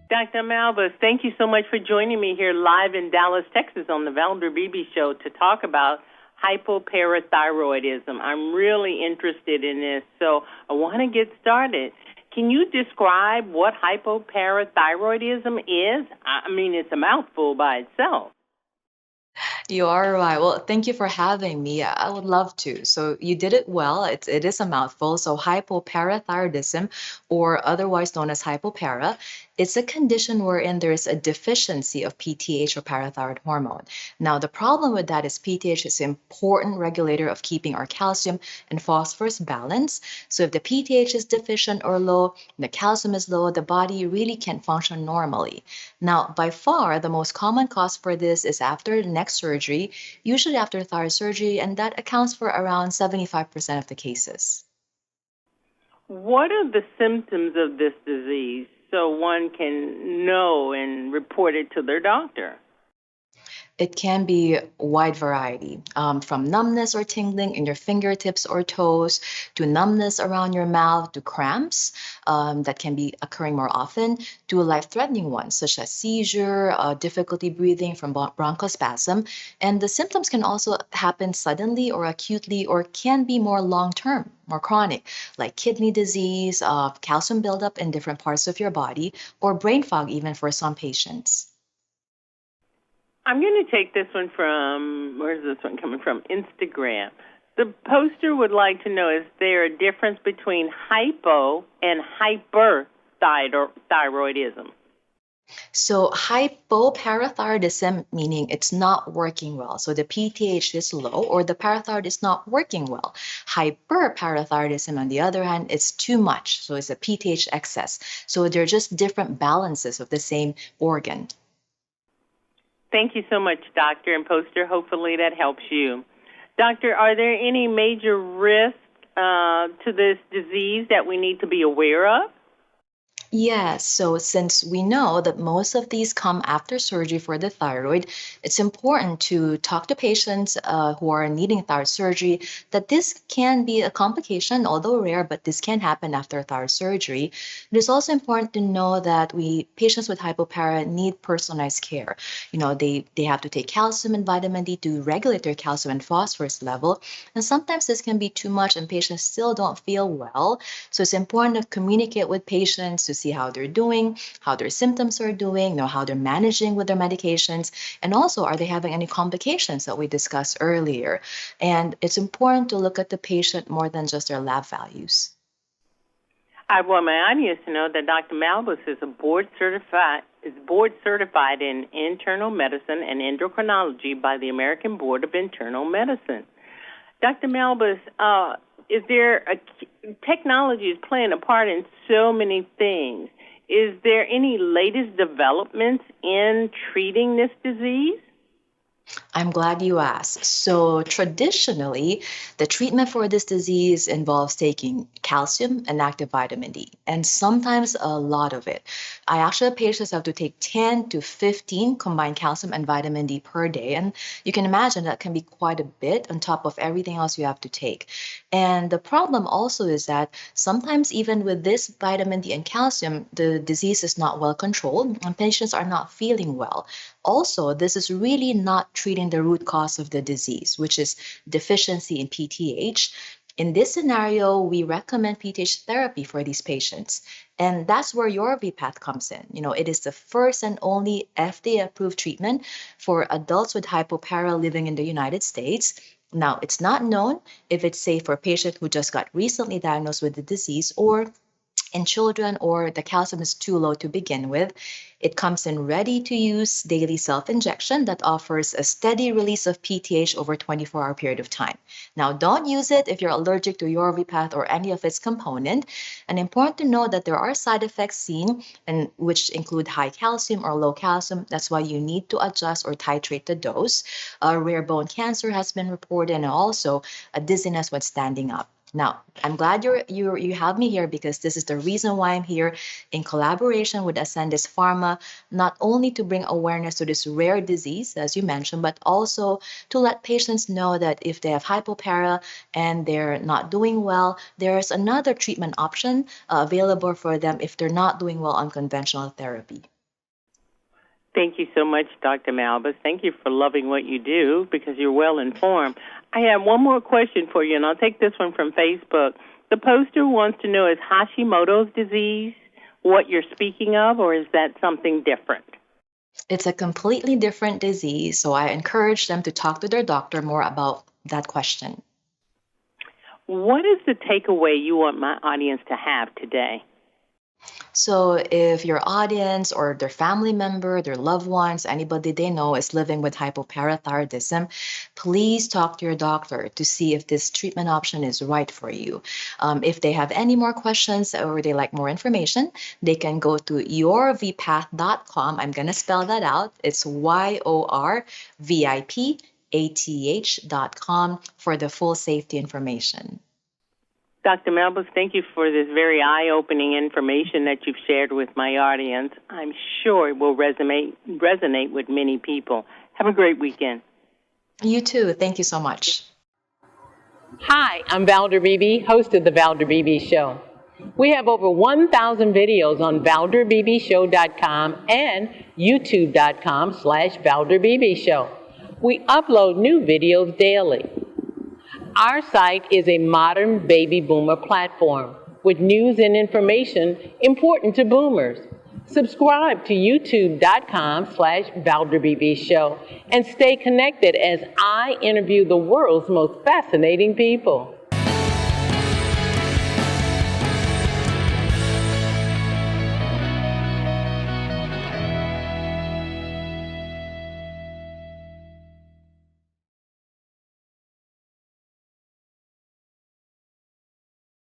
Dr. Malbus, thank you so much for joining me here live in Dallas, Texas on the Valder Beebe Show to talk about hypoparathyroidism. I'm really interested in this, so I want to get started. Can you describe what hypoparathyroidism is? I mean, it's a mouthful by itself. You are right. Well, thank you for having me. I would love to. So you did it well. It is a mouthful. So hypoparathyroidism, or otherwise known as hypopara, it's a condition wherein there is a deficiency of PTH or parathyroid hormone. Now, the problem with that is PTH is an important regulator of keeping our calcium and phosphorus balance. So if the PTH is deficient or low, the calcium is low, the body really can't function normally. Now, by far, the most common cause for this is after neck surgery, usually after thyroid surgery, and that accounts for around 75% of the cases. What are the symptoms of this disease so one can know and report it to their doctor? It can be a wide variety, from numbness or tingling in your fingertips or toes to numbness around your mouth to cramps that can be occurring more often to life-threatening ones such as seizure, difficulty breathing from bronchospasm. And the symptoms can also happen suddenly or acutely or can be more long-term, more chronic, like kidney disease, calcium buildup in different parts of your body, or brain fog even for some patients. I'm going to take this one from, where's this one coming from? Instagram. The poster would like to know, is there a difference between hypo and hyperthyroidism? So hypoparathyroidism, meaning it's not working well. So the PTH is low or the parathyroid is not working well. Hyperparathyroidism, on the other hand, is too much. So it's a PTH excess. So they're just different balances of the same organ. Thank you so much, Doctor and Poster. Hopefully that helps you. Doctor, are there any major risks to this disease that we need to be aware of? Yes, so since we know that most of these come after surgery for the thyroid, it's important to talk to patients who are needing thyroid surgery that this can be a complication, although rare, but this can happen after thyroid surgery. It is also important to know that patients with hypopara need personalized care. They have to take calcium and vitamin D to regulate their calcium and phosphorus level, and sometimes this can be too much and patients still don't feel well. So it's important to communicate with patients to see how they're doing, how their symptoms are doing, how they're managing with their medications, and also are they having any complications that we discussed earlier. And it's important to look at the patient more than just their lab values. I want my audience to know that Dr. Malbus is board certified in internal medicine and endocrinology by the American Board of Internal Medicine. Dr. Malbus, is there technology is playing a part in so many things. Is there any latest developments in treating this disease? I'm glad you asked. So, traditionally, the treatment for this disease involves taking calcium and active vitamin D, and sometimes a lot of it. I actually have patients have to take 10 to 15 combined calcium and vitamin D per day, and you can imagine that can be quite a bit on top of everything else you have to take. And the problem also is that sometimes, even with this vitamin D and calcium, the disease is not well controlled, and patients are not feeling well. Also, this is really not treating the root cause of the disease, which is deficiency in PTH. In this scenario, we recommend PTH therapy for these patients. And that's where your VPATH comes in. It is the first and only FDA-approved treatment for adults with hypopara living in the United States. Now, it's not known if it's safe for a patient who just got recently diagnosed with the disease or in children or the calcium is too low to begin with. It comes in ready to use daily self-injection that offers a steady release of PTH over a 24-hour period of time. Now, don't use it if you're allergic to Yorvipath or any of its component. And important to know that there are side effects seen, and which include high calcium or low calcium. That's why you need to adjust or titrate the dose. Rare bone cancer has been reported, and also a dizziness when standing up. Now, I'm glad you have me here because this is the reason why I'm here in collaboration with Ascendis Pharma, not only to bring awareness to this rare disease, as you mentioned, but also to let patients know that if they have hypopara and they're not doing well, there's another treatment option available for them if they're not doing well on conventional therapy. Thank you so much, Dr. Malbus. Thank you for loving what you do because you're well informed. I have one more question for you, and I'll take this one from Facebook. The poster wants to know, is Hashimoto's disease what you're speaking of, or is that something different? It's a completely different disease, so I encourage them to talk to their doctor more about that question. What is the takeaway you want my audience to have today? So if your audience or their family member, their loved ones, anybody they know is living with hypoparathyroidism, please talk to your doctor to see if this treatment option is right for you. If they have any more questions or they like more information, they can go to yourvipath.com. I'm going to spell that out. It's YORVIPATH.com for the full safety information. Dr. Malbus, thank you for this very eye-opening information that you've shared with my audience. I'm sure it will resonate with many people. Have a great weekend. You too. Thank you so much. Hi, I'm Valder Beebe, host of The Valder Beebe Show. We have over 1,000 videos on ValderBeebeShow.com and YouTube.com/ValderBeebeShow. We upload new videos daily. Our site is a modern baby boomer platform with news and information important to boomers. Subscribe to youtube.com/ValderBeebeShow and stay connected as I interview the world's most fascinating people.